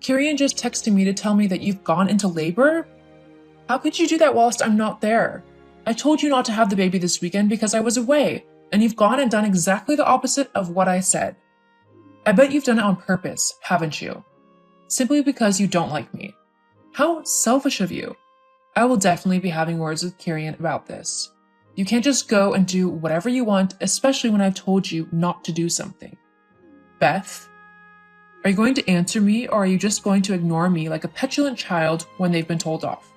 Kirian just texted me to tell me that you've gone into labor? How could you do that whilst I'm not there? I told you not to have the baby this weekend because I was away, and you've gone and done exactly the opposite of what I said. I bet you've done it on purpose, haven't you? Simply because you don't like me. How selfish of you. I will definitely be having words with Kirian about this. You can't just go and do whatever you want, especially when I've told you not to do something. Beth, are you going to answer me, or are you just going to ignore me like a petulant child when they've been told off?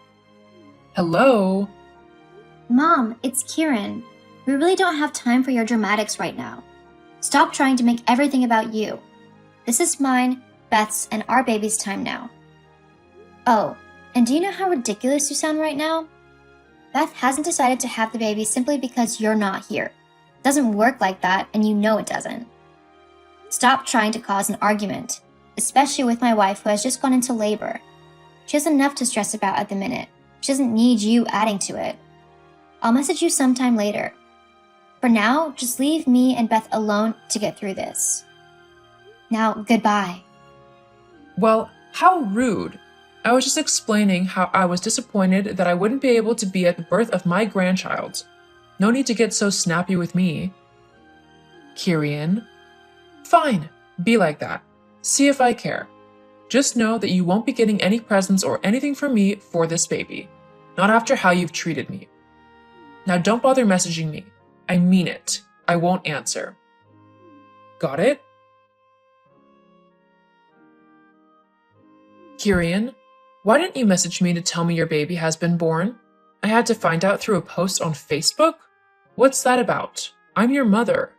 Hello? Mom, it's Kieran. We really don't have time for your dramatics right now. Stop trying to make everything about you. This is mine, Beth's, and our baby's time now. Oh, and do you know how ridiculous you sound right now? Beth hasn't decided to have the baby simply because you're not here. It doesn't work like that, and you know it doesn't. Stop trying to cause an argument, especially with my wife who has just gone into labor. She has enough to stress about at the minute. She doesn't need you adding to it. I'll message you sometime later. For now, just leave me and Beth alone to get through this. Now, goodbye. Well, how rude. I was just explaining how I was disappointed that I wouldn't be able to be at the birth of my grandchild. No need to get so snappy with me. Kirian. Fine, be like that. See if I care. Just know that you won't be getting any presents or anything from me for this baby. Not after how you've treated me. Now don't bother messaging me. I mean it. I won't answer. Got it? Kirian, why didn't you message me to tell me your baby has been born? I had to find out through a post on Facebook? What's that about? I'm your mother.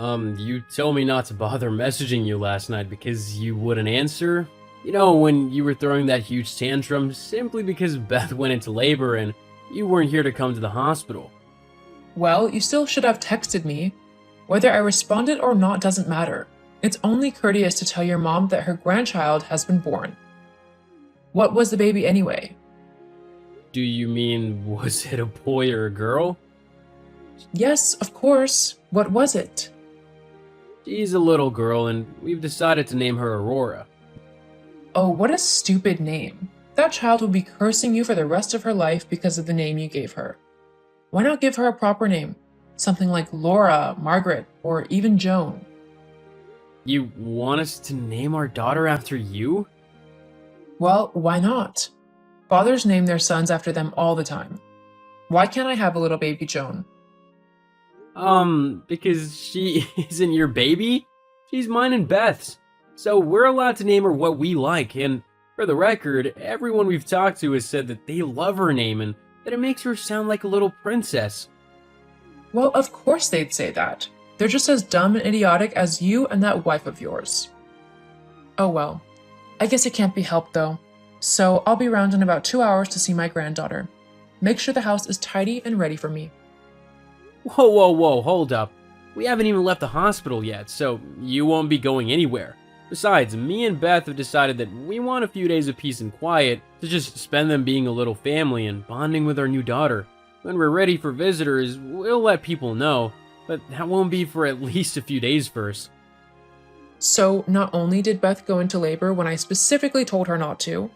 You told me not to bother messaging you last night because you wouldn't answer. You know, when you were throwing that huge tantrum simply because Beth went into labor and you weren't here to come to the hospital. Well, you still should have texted me. Whether I responded or not doesn't matter. It's only courteous to tell your mom that her grandchild has been born. What was the baby anyway? Do you mean, was it a boy or a girl? Yes, of course. What was it? She's a little girl and we've decided to name her Aurora. Oh, what a stupid name. That child will be cursing you for the rest of her life because of the name you gave her. Why not give her a proper name? Something like Laura, Margaret, or even Joan. You want us to name our daughter after you? Well, why not? Fathers name their sons after them all the time. Why can't I have a little baby Joan? Because she isn't your baby? She's mine and Beth's. So we're allowed to name her what we like, and for the record, everyone we've talked to has said that they love her name and that it makes her sound like a little princess. Well, of course they'd say that. They're just as dumb and idiotic as you and that wife of yours. Oh well. I guess it can't be helped though. So I'll be around in about 2 hours to see my granddaughter. Make sure the house is tidy and ready for me. Whoa, hold up. We haven't even left the hospital yet, so you won't be going anywhere. Besides, me and Beth have decided that we want a few days of peace and quiet to just spend them being a little family and bonding with our new daughter. When we're ready for visitors, we'll let people know, but that won't be for at least a few days first. So not only did Beth go into labor when I specifically told her not to,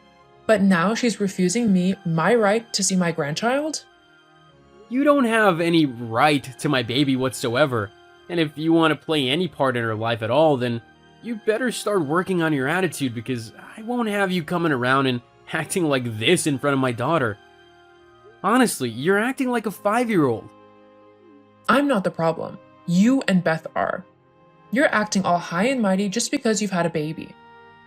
but now she's refusing me my right to see my grandchild? You don't have any right to my baby whatsoever, and if you want to play any part in her life at all, then you better start working on your attitude because I won't have you coming around and acting like this in front of my daughter. Honestly, you're acting like a 5-year-old. I'm not the problem. You and Beth are. You're acting all high and mighty just because you've had a baby.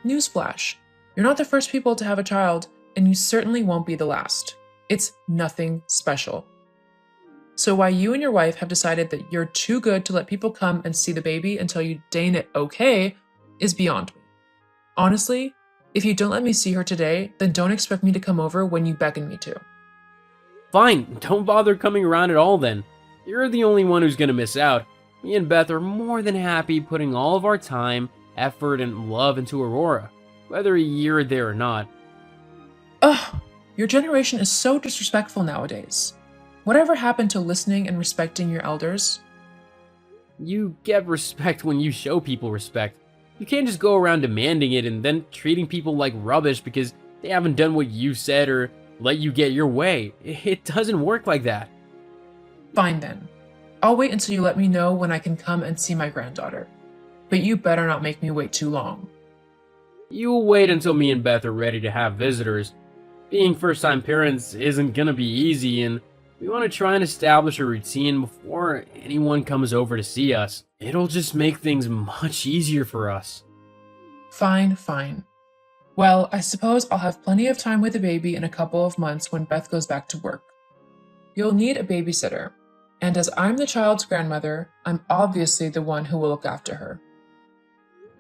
Newsflash. You're not the first people to have a child, and you certainly won't be the last. It's nothing special. So why you and your wife have decided that you're too good to let people come and see the baby until you deign it okay is beyond me. Honestly, if you don't let me see her today, then don't expect me to come over when you beckon me to. Fine, don't bother coming around at all then. You're the only one who's gonna miss out. Me and Beth are more than happy putting all of our time, effort, and love into Aurora, whether you're there or not. Ugh, your generation is so disrespectful nowadays. Whatever happened to listening and respecting your elders? You get respect when you show people respect. You can't just go around demanding it and then treating people like rubbish because they haven't done what you said or let you get your way. It doesn't work like that. Fine then. I'll wait until you let me know when I can come and see my granddaughter. But you better not make me wait too long. You will wait until me and Beth are ready to have visitors. Being first-time parents isn't gonna be easy, and we want to try and establish a routine before anyone comes over to see us. It'll just make things much easier for us. Fine, fine. Well, I suppose I'll have plenty of time with the baby in a couple of months when Beth goes back to work. You'll need a babysitter, and as I'm the child's grandmother, I'm obviously the one who will look after her.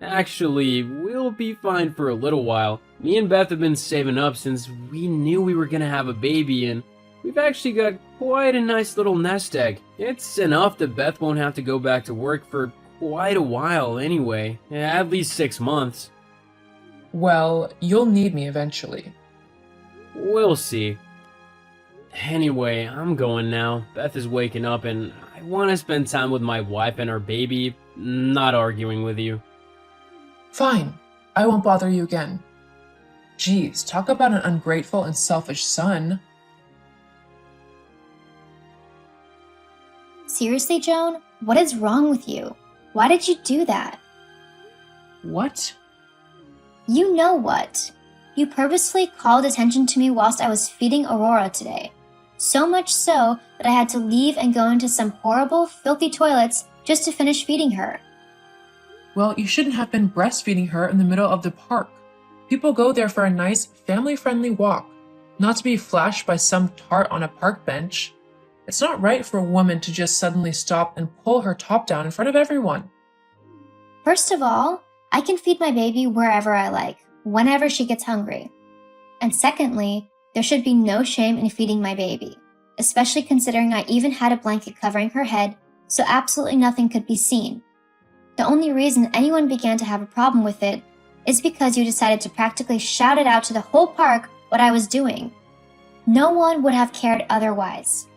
Actually, we'll be fine for a little while. Me and Beth have been saving up since we knew we were gonna have a baby, and we've actually got quite a nice little nest egg. It's enough that Beth won't have to go back to work for quite a while anyway, at least 6 months. Well, you'll need me eventually. We'll see. Anyway, I'm going now. Beth is waking up and I want to spend time with my wife and our baby, not arguing with you. Fine, I won't bother you again. Geez, talk about an ungrateful and selfish son. Seriously, Joan? What is wrong with you? Why did you do that? What? You know what? You purposefully called attention to me whilst I was feeding Aurora today. So much so that I had to leave and go into some horrible, filthy toilets just to finish feeding her. Well, you shouldn't have been breastfeeding her in the middle of the park. People go there for a nice, family-friendly walk, not to be flashed by some tart on a park bench. It's not right for a woman to just suddenly stop and pull her top down in front of everyone. First of all, I can feed my baby wherever I like, whenever she gets hungry. And secondly, there should be no shame in feeding my baby, especially considering I even had a blanket covering her head, so absolutely nothing could be seen. The only reason anyone began to have a problem with it is because you decided to practically shout it out to the whole park what I was doing. No one would have cared otherwise.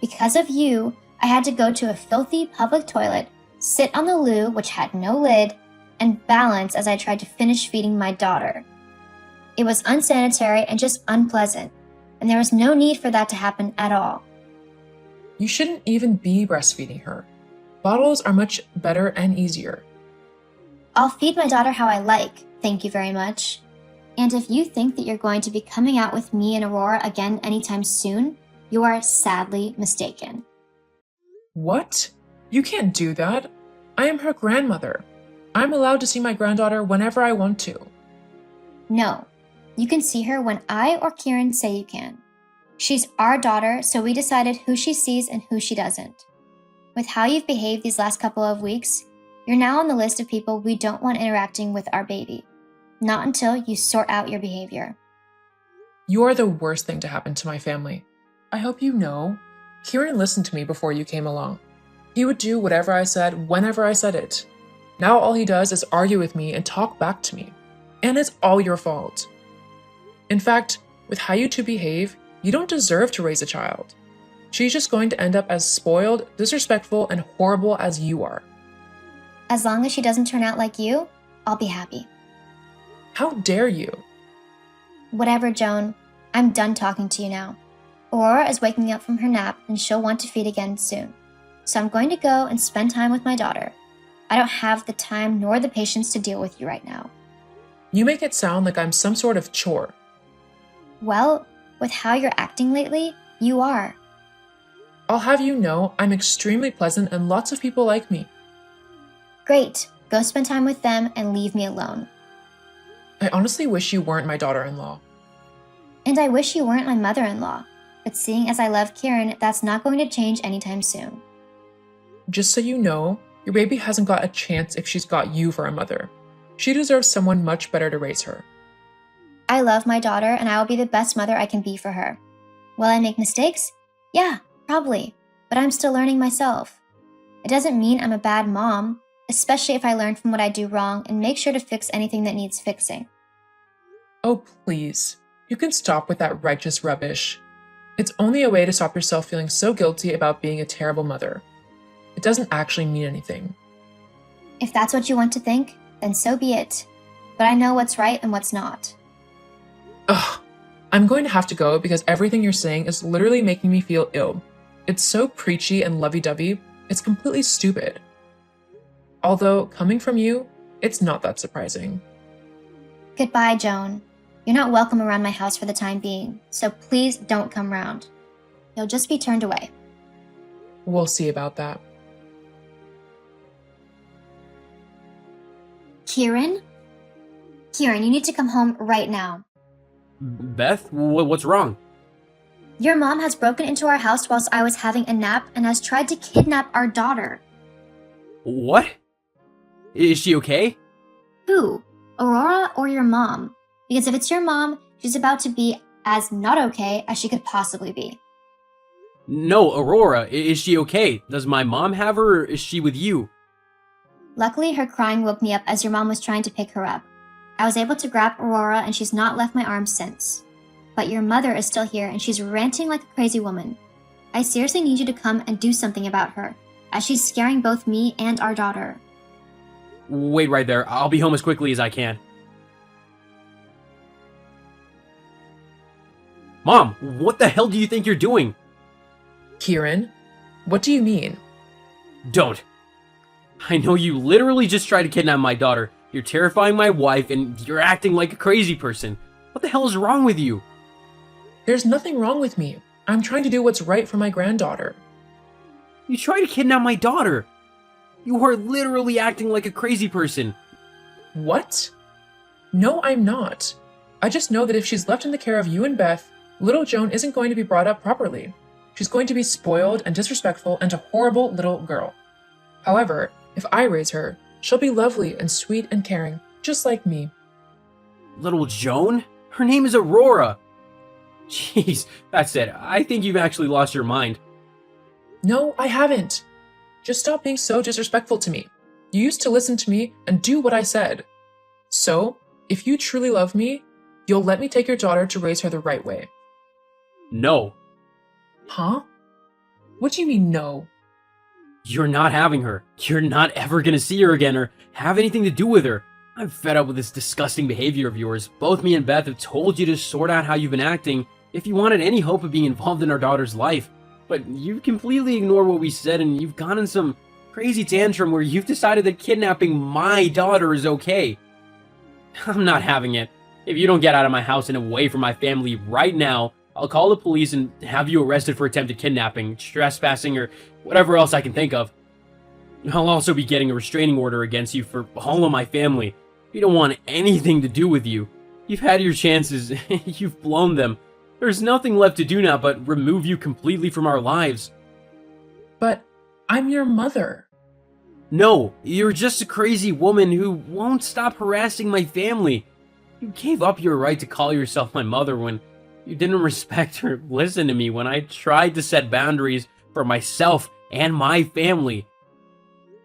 Because of you, I had to go to a filthy public toilet, sit on the loo, which had no lid, and balance as I tried to finish feeding my daughter. It was unsanitary and just unpleasant, and there was no need for that to happen at all. You shouldn't even be breastfeeding her. Bottles are much better and easier. I'll feed my daughter how I like, thank you very much. And if you think that you're going to be coming out with me and Aurora again anytime soon, you are sadly mistaken. What? You can't do that. I am her grandmother. I'm allowed to see my granddaughter whenever I want to. No, you can see her when I or Kieran say you can. She's our daughter, so we decided who she sees and who she doesn't. With how you've behaved these last couple of weeks, you're now on the list of people we don't want interacting with our baby. Not until you sort out your behavior. You are the worst thing to happen to my family. I hope you know, Kieran listened to me before you came along. He would do whatever I said whenever I said it. Now all he does is argue with me and talk back to me. And it's all your fault. In fact, with how you two behave, you don't deserve to raise a child. She's just going to end up as spoiled, disrespectful, and horrible as you are. As long as she doesn't turn out like you, I'll be happy. How dare you? Whatever, Joan. I'm done talking to you now. Aurora is waking up from her nap and she'll want to feed again soon. So I'm going to go and spend time with my daughter. I don't have the time nor the patience to deal with you right now. You make it sound like I'm some sort of chore. Well, with how you're acting lately, you are. I'll have you know I'm extremely pleasant and lots of people like me. Great. Go spend time with them and leave me alone. I honestly wish you weren't my daughter-in-law. And I wish you weren't my mother-in-law. But seeing as I love Kieran, that's not going to change anytime soon. Just so you know, your baby hasn't got a chance if she's got you for a mother. She deserves someone much better to raise her. I love my daughter and I will be the best mother I can be for her. Will I make mistakes? Yeah, probably. But I'm still learning myself. It doesn't mean I'm a bad mom, especially if I learn from what I do wrong and make sure to fix anything that needs fixing. Oh, please. You can stop with that righteous rubbish. It's only a way to stop yourself feeling so guilty about being a terrible mother. It doesn't actually mean anything. If that's what you want to think, Then so be it. But I know what's right and what's not. Ugh. I'm going to have to go because everything you're saying is literally making me feel ill. It's so preachy and lovey-dovey, it's completely stupid. Although, coming from you, it's not that surprising. Goodbye, Joan. You're not welcome around my house for the time being, so please don't come round. You'll just be turned away. We'll see about that. Kieran? Kieran, you need to come home right now. Beth, what's wrong? Your mom has broken into our house whilst I was having a nap and has tried to kidnap our daughter. What? Is she okay? Who? Aurora or your mom? Because if it's your mom, she's about to be as not okay as she could possibly be. No, Aurora, is she okay? Does my mom have her, or is she with you? Luckily, her crying woke me up as your mom was trying to pick her up. I was able to grab Aurora and she's not left my arms since. But your mother is still here and she's ranting like a crazy woman. I seriously need you to come and do something about her, as she's scaring both me and our daughter. Wait right there. I'll be home as quickly as I can. Mom, what the hell do you think you're doing? Kieran, what do you mean? Don't. I know you literally just tried to kidnap my daughter. You're terrifying my wife and you're acting like a crazy person. What the hell is wrong with you? There's nothing wrong with me. I'm trying to do what's right for my granddaughter. You tried to kidnap my daughter. You are literally acting like a crazy person. What? No, I'm not. I just know that if she's left in the care of you and Beth, little Joan isn't going to be brought up properly. She's going to be spoiled and disrespectful and a horrible little girl. However, if I raise her, she'll be lovely and sweet and caring, just like me. Little Joan? Her name is Aurora. Jeez, that's it. I think you've actually lost your mind. No, I haven't. Just stop being so disrespectful to me. You used to listen to me and do what I said. So, if you truly love me, you'll let me take your daughter to raise her the right way. No. Huh? What do you mean, no? You're not having her. You're not ever gonna see her again or have anything to do with her. I'm fed up with this disgusting behavior of yours. Both me and Beth have told you to sort out how you've been acting if you wanted any hope of being involved in our daughter's life. But you've completely ignored what we said and you've gone in some crazy tantrum where you've decided that kidnapping my daughter is okay. I'm not having it. If you don't get out of my house and away from my family right now, I'll call the police and have you arrested for attempted kidnapping, trespassing, or whatever else I can think of. I'll also be getting a restraining order against you for all of my family. We don't want anything to do with you. You've had your chances, you've blown them. There's nothing left to do now but remove you completely from our lives. But I'm your mother. No, you're just a crazy woman who won't stop harassing my family. You gave up your right to call yourself my mother when you didn't respect or listen to me when I tried to set boundaries for myself and my family.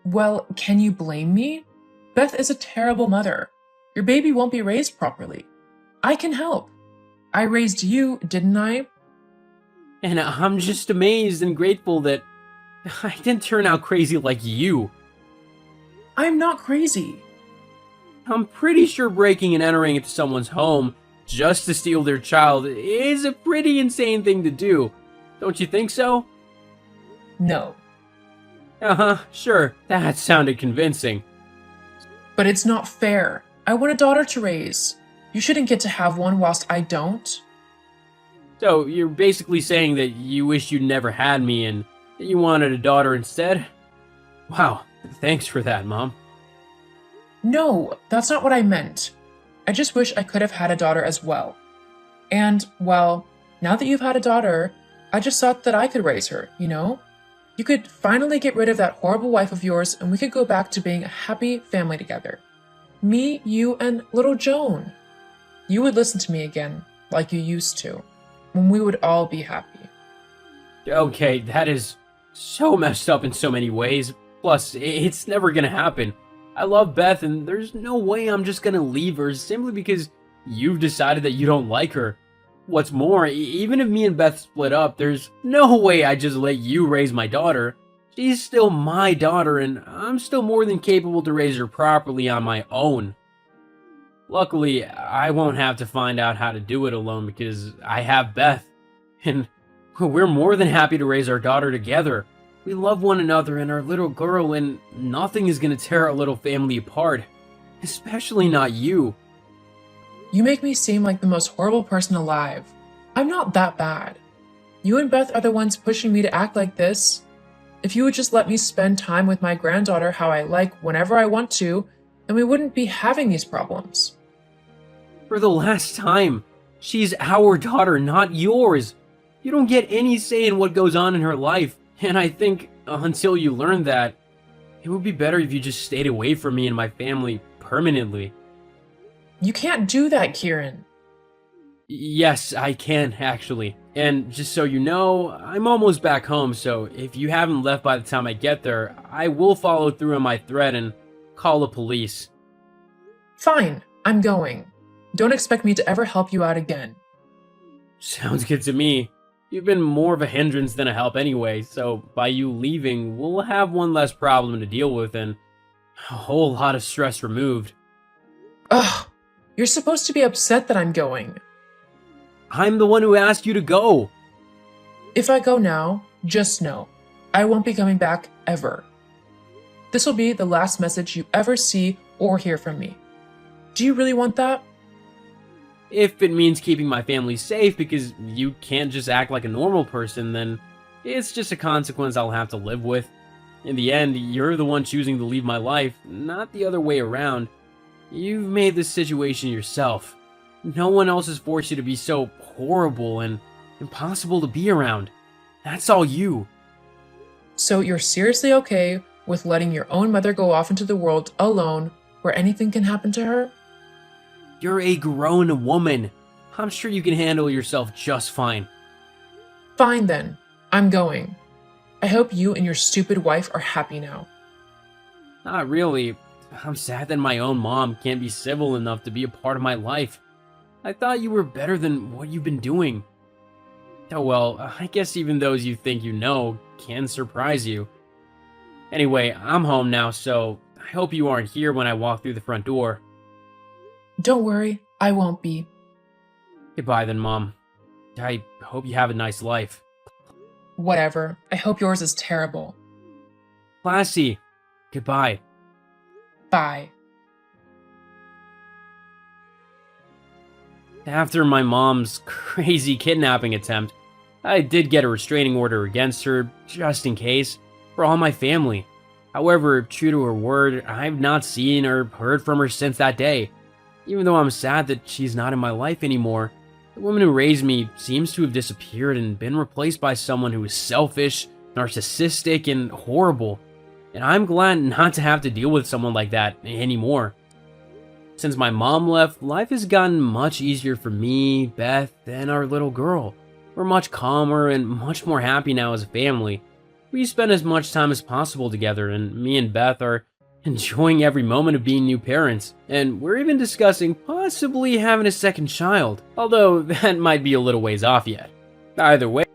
Well, can you blame me? Beth is a terrible mother. Your baby won't be raised properly. I can help. I raised you, didn't I? And I'm just amazed and grateful that I didn't turn out crazy like you. I'm not crazy. I'm pretty sure breaking and entering into someone's home just to steal their child is a pretty insane thing to do. Don't you think so? No. Uh-huh, sure, that sounded convincing. But it's not fair. I want a daughter to raise. You shouldn't get to have one whilst I don't. So, you're basically saying that you wish you'd never had me and that you wanted a daughter instead? Wow, thanks for that, Mom. No, that's not what I meant. I just wish I could have had a daughter as well. And, well, now that you've had a daughter, I just thought that I could raise her, you know? You could finally get rid of that horrible wife of yours and we could go back to being a happy family together. Me, you, and little Joan. You would listen to me again, like you used to, when we would all be happy. Okay, that is so messed up in so many ways. Plus, it's never gonna happen. I love Beth, and there's no way I'm just gonna leave her simply because you've decided that you don't like her. What's more, even if me and Beth split up, there's no way I'd just let you raise my daughter. She's still my daughter, and I'm still more than capable to raise her properly on my own. Luckily, I won't have to find out how to do it alone because I have Beth, and we're more than happy to raise our daughter together. We love one another and our little girl, and nothing is gonna tear our little family apart. Especially not you. You make me seem like the most horrible person alive. I'm not that bad. You and Beth are the ones pushing me to act like this. If you would just let me spend time with my granddaughter how I like whenever I want to, then we wouldn't be having these problems. For the last time, she's our daughter, not yours. You don't get any say in what goes on in her life, and I think until you learn that, it would be better if you just stayed away from me and my family permanently. You can't do that, Kieran. Yes, I can, actually. And just so you know, I'm almost back home, so if you haven't left by the time I get there, I will follow through on my threat and call the police. Fine, I'm going. Don't expect me to ever help you out again. Sounds good to me. You've been more of a hindrance than a help anyway, so by you leaving, we'll have one less problem to deal with and a whole lot of stress removed. Ugh, you're supposed to be upset that I'm going. I'm the one who asked you to go. If I go now, just know, I won't be coming back ever. This will be the last message you ever see or hear from me. Do you really want that? If it means keeping my family safe because you can't just act like a normal person, then it's just a consequence I'll have to live with. In the end, you're the one choosing to leave my life, not the other way around. You've made this situation yourself. No one else has forced you to be so horrible and impossible to be around. That's all you. So you're seriously okay with letting your own mother go off into the world alone where anything can happen to her? You're a grown woman. I'm sure you can handle yourself just fine. Fine then, I'm going. I hope you and your stupid wife are happy now. Not really. I'm sad that my own mom can't be civil enough to be a part of my life. I thought you were better than what you've been doing. Oh well, I guess even those you think you know can surprise you. Anyway, I'm home now, so I hope you aren't here when I walk through the front door. Don't worry, I won't be. Goodbye then, Mom. I hope you have a nice life. Whatever, I hope yours is terrible. Classy. Goodbye. Bye. After my mom's crazy kidnapping attempt, I did get a restraining order against her, just in case, for all my family. However, true to her word, I've not seen or heard from her since that day. Even though I'm sad that she's not in my life anymore, the woman who raised me seems to have disappeared and been replaced by someone who is selfish, narcissistic, and horrible. And I'm glad not to have to deal with someone like that anymore. Since my mom left, life has gotten much easier for me, Beth, and our little girl. We're much calmer and much more happy now as a family. We spend as much time as possible together, and me and Beth are enjoying every moment of being new parents. And we're even discussing possibly having a second child, although that might be a little ways off yet. Either way,